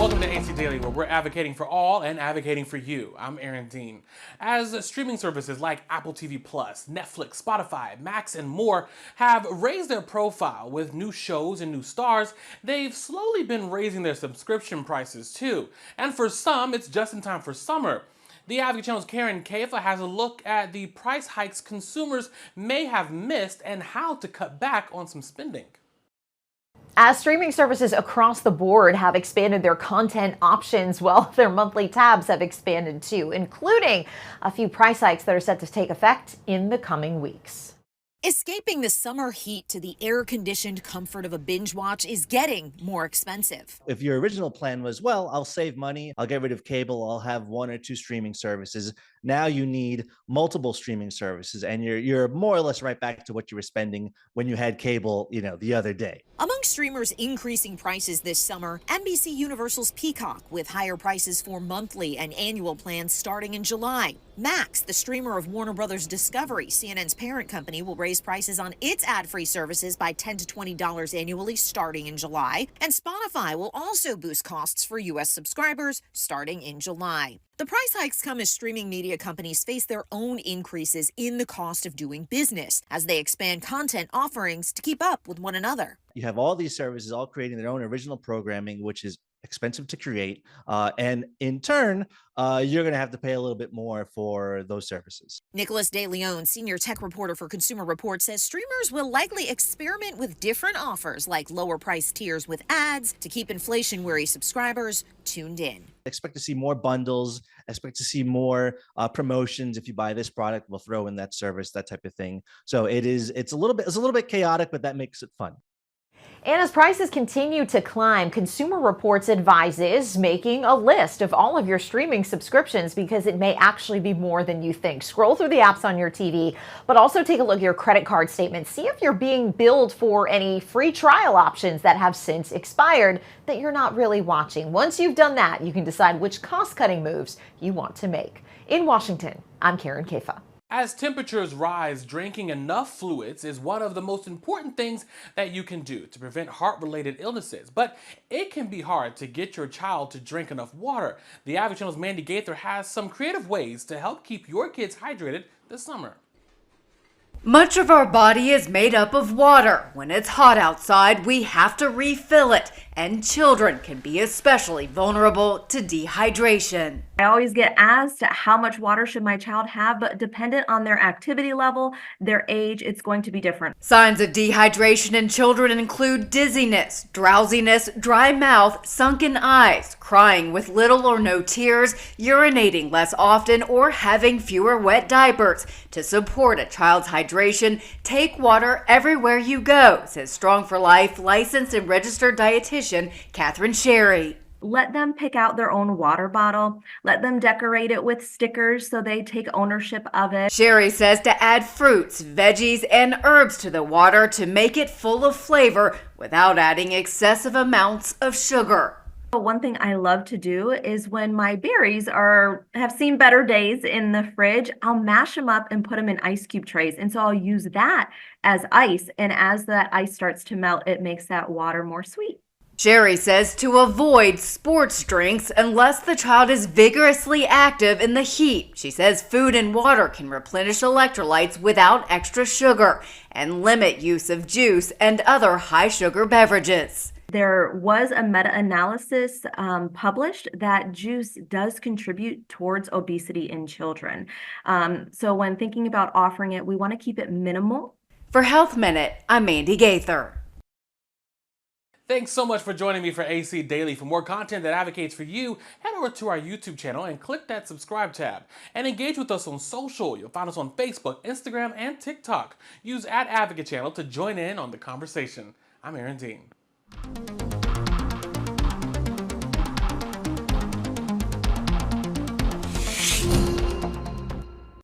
Welcome to AC Daily, where we're advocating for all and advocating for you. I'm Aaron Dean. As streaming services like Apple TV+, Netflix, Spotify, Max, and more have raised their profile with new shows and new stars, they've slowly been raising their subscription prices too. And for some, it's just in time for summer. The Advocate Channel's Karen Caifa has a look at the price hikes consumers may have missed and how to cut back on some spending. As streaming services across the board have expanded their content options, well, their monthly tabs have expanded too, including a few price hikes that are set to take effect in the coming weeks. Escaping the summer heat to the air-conditioned comfort of a binge watch is getting more expensive. If your original plan was, well, I'll save money, I'll get rid of cable, I'll have one or two streaming services. Now you need multiple streaming services, and you're more or less right back to what you were spending when you had cable, the other day. Among streamers increasing prices this summer, NBC Universal's Peacock, with higher prices for monthly and annual plans starting in July. Max, the streamer of Warner Brothers Discovery, CNN's parent company, will raise prices on its ad-free services by $10 to $20 annually starting in July. And Spotify will also boost costs for U.S. subscribers starting in July. The price hikes come as streaming media companies face their own increases in the cost of doing business as they expand content offerings to keep up with one another. You have all these services all creating their own original programming, which is expensive to create. And in turn, you're going to have to pay a little bit more for those services. Nicholas DeLeon, senior tech reporter for Consumer Reports, says streamers will likely experiment with different offers like lower price tiers with ads to keep inflation-weary subscribers tuned in. Expect to see more bundles, expect to see more promotions. If you buy this product, we'll throw in that service, that type of thing. So it's a little bit chaotic, but that makes it fun. And as prices continue to climb, Consumer Reports advises making a list of all of your streaming subscriptions because it may actually be more than you think. Scroll through the apps on your TV, but also take a look at your credit card statement. See if you're being billed for any free trial options that have since expired that you're not really watching. Once you've done that, you can decide which cost-cutting moves you want to make. In Washington, I'm Karen Caifa. As temperatures rise, drinking enough fluids is one of the most important things that you can do to prevent heart-related illnesses. But it can be hard to get your child to drink enough water. The Advocate Channel's Mandy Gaither has some creative ways to help keep your kids hydrated this summer. Much of our body is made up of water. When it's hot outside, we have to refill it, and children can be especially vulnerable to dehydration. I always get asked how much water should my child have, but dependent on their activity level, their age, it's going to be different. Signs of dehydration in children include dizziness, drowsiness, dry mouth, sunken eyes, crying with little or no tears, urinating less often, or having fewer wet diapers. To support a child's hydration, take water everywhere you go, says Strong for Life licensed and registered dietitian Catherine Sherry. Let them pick out their own water bottle. Let them decorate it with stickers so they take ownership of it. Sherry says to add fruits, veggies, and herbs to the water to make it full of flavor without adding excessive amounts of sugar. One thing I love to do is when my berries have seen better days in the fridge, I'll mash them up and put them in ice cube trays. And so I'll use that as ice. And as that ice starts to melt, it makes that water more sweet. Sherry says to avoid sports drinks unless the child is vigorously active in the heat. She says food and water can replenish electrolytes without extra sugar and limit use of juice and other high sugar beverages. There was a meta-analysis published that juice does contribute towards obesity in children. So when thinking about offering it, we want to keep it minimal. For Health Minute, I'm Mandy Gaither. Thanks so much for joining me for AC Daily. For more content that advocates for you, head over to our YouTube channel and click that subscribe tab. And engage with us on social. You'll find us on Facebook, Instagram, and TikTok. Use @AdvocateChannel to join in on the conversation. I'm Aaron Dean.